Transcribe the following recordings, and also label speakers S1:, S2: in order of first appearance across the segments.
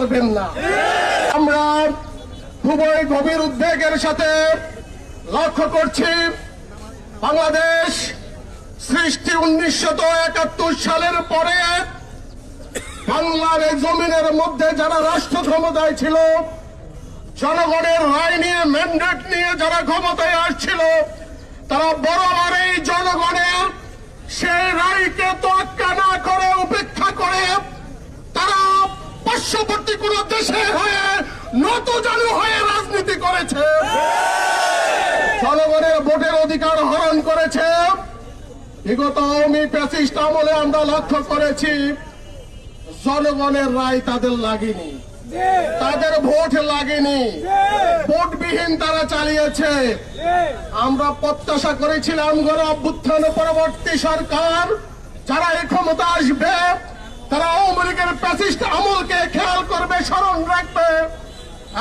S1: মারবেন না। আমরা খুবই গভীর উদ্বেগের সাথে লক্ষ্য করছি, বাংলাদেশ সৃষ্টি 1971 সালের পরে বাংলার এই জমিনের মধ্যে যারা রাষ্ট্র ক্ষমতায় ছিল, জনগণের রায় নিয়ে ম্যান্ডেট নিয়ে যারা ক্ষমতায় আসছিল, তারা বরাবর এই জনগণের সেই রায়কে তোয়াক্কা না করে উপেক্ষা করে তারা পার্শ্ববর্তী কোন দেশে হয়ে নতজানু হয়ে রাজনীতি করেছে, জনগণের ভোটের অধিকার হরণ করেছে। বিগত আওয়ামী ফ্যাসিস্ট আমলে আমরা লক্ষ্য করেছি জনগণের রায় তাদের লাগেনি, তাদের ভোট লাগেনি, ভোটবিহীন তারা চালিয়েছে। আমরা প্রত্যাশা করেছিলাম গণ অভ্যুত্থান পরবর্তী সরকার যারা এই ক্ষমতা আসবে তারা আওয়ামী লীগের ফ্যাসিস্ট আমলকে খেয়াল করবে, স্মরণ রাখবে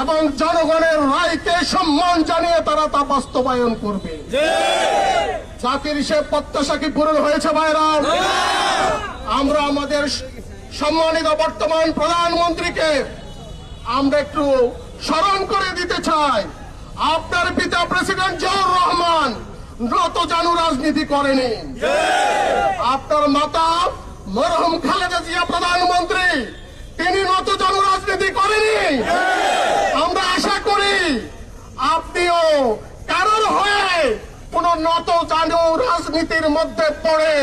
S1: এবং জনগণের রায়কে সম্মান জানিয়ে তারা তা বাস্তবায়ন করবে। জাতির সে প্রত্যাশা কি পূরণ হয়েছে ভাইরা? আমরা আমাদের সম্মানিত বর্তমান প্রধানমন্ত্রীকে আমরা একটু স্মরণ করে দিতে চাই, আপনার পিতা প্রেসিডেন্ট জিয়াউর রহমান নতজানু রাজনীতি করেনি, আপনার মাতা মরহুম খালেদা জিয়া প্রধানমন্ত্রী তিনি নতজানু রাজনীতি করেনি। আমরা আশা করি আপনিও কারোর হয়ে কোন নতজানু রাজনীতির মধ্যে পড়ে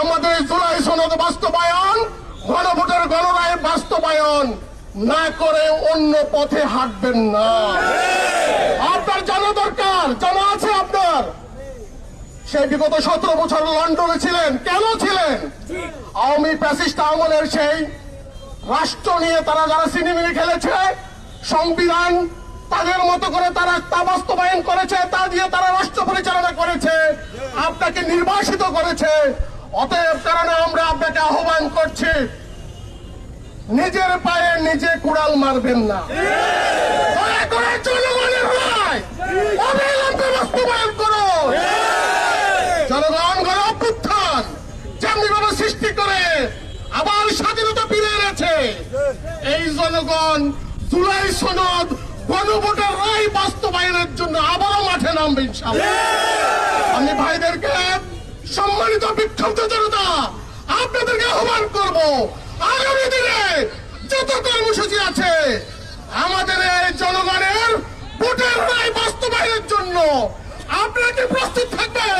S1: আমাদের জুলাই সনদ বাস্তবায়ন, গণভোটের গণরায় বাস্তবায়ন না করে অন্য পথে হাঁটবেন না। আপনার জানা দরকার, জানা আছে আপনার সেই বিগত 17 বছর লন্ডনে ছিলেন, কেন ছিলেন? আওয়ামী ফ্যাসিস্ট আমলের সেই রাষ্ট্র নিয়ে তারা যারা সিনেমিনি খেলেছে, সংবিধান তাদের মতো করে তারা তা বাস্তবায়ন করেছে, তা দিয়ে তারা রাষ্ট্র পরিচালনা করেছে, আপনাকে নির্বাসিত করেছে। অতএব কারণে আমরা আপনাকে আহ্বান করছি, নিজের পায়ে নিজে কুড়াল মারবেন না, দয়া করে জনগণের রায় অবিলম্বে বাস্তবায়ন করো। জনগণ গণ অভ্যুত্থান যেমনি ভাবে সৃষ্টি করে আবার স্বাধীনতা ফিরে এনেছে, এই জনগণ জুলাই সনদ গণভোটের রায় বাস্তবায়নের জন্য আবারও মাঠে নামবে ইনশাআল্লাহ। আমি ভাইদেরকে, সম্মানিত বিক্ষুব্ধ জনতা, আপনাদেরকে আহ্বান করব, আগামী দিনে যত কর্মসূচি আছে আমাদের এই জনগণের ভোটের রায় বাস্তবায়নের জন্য আপনারা কি প্রস্তুত থাকবেন?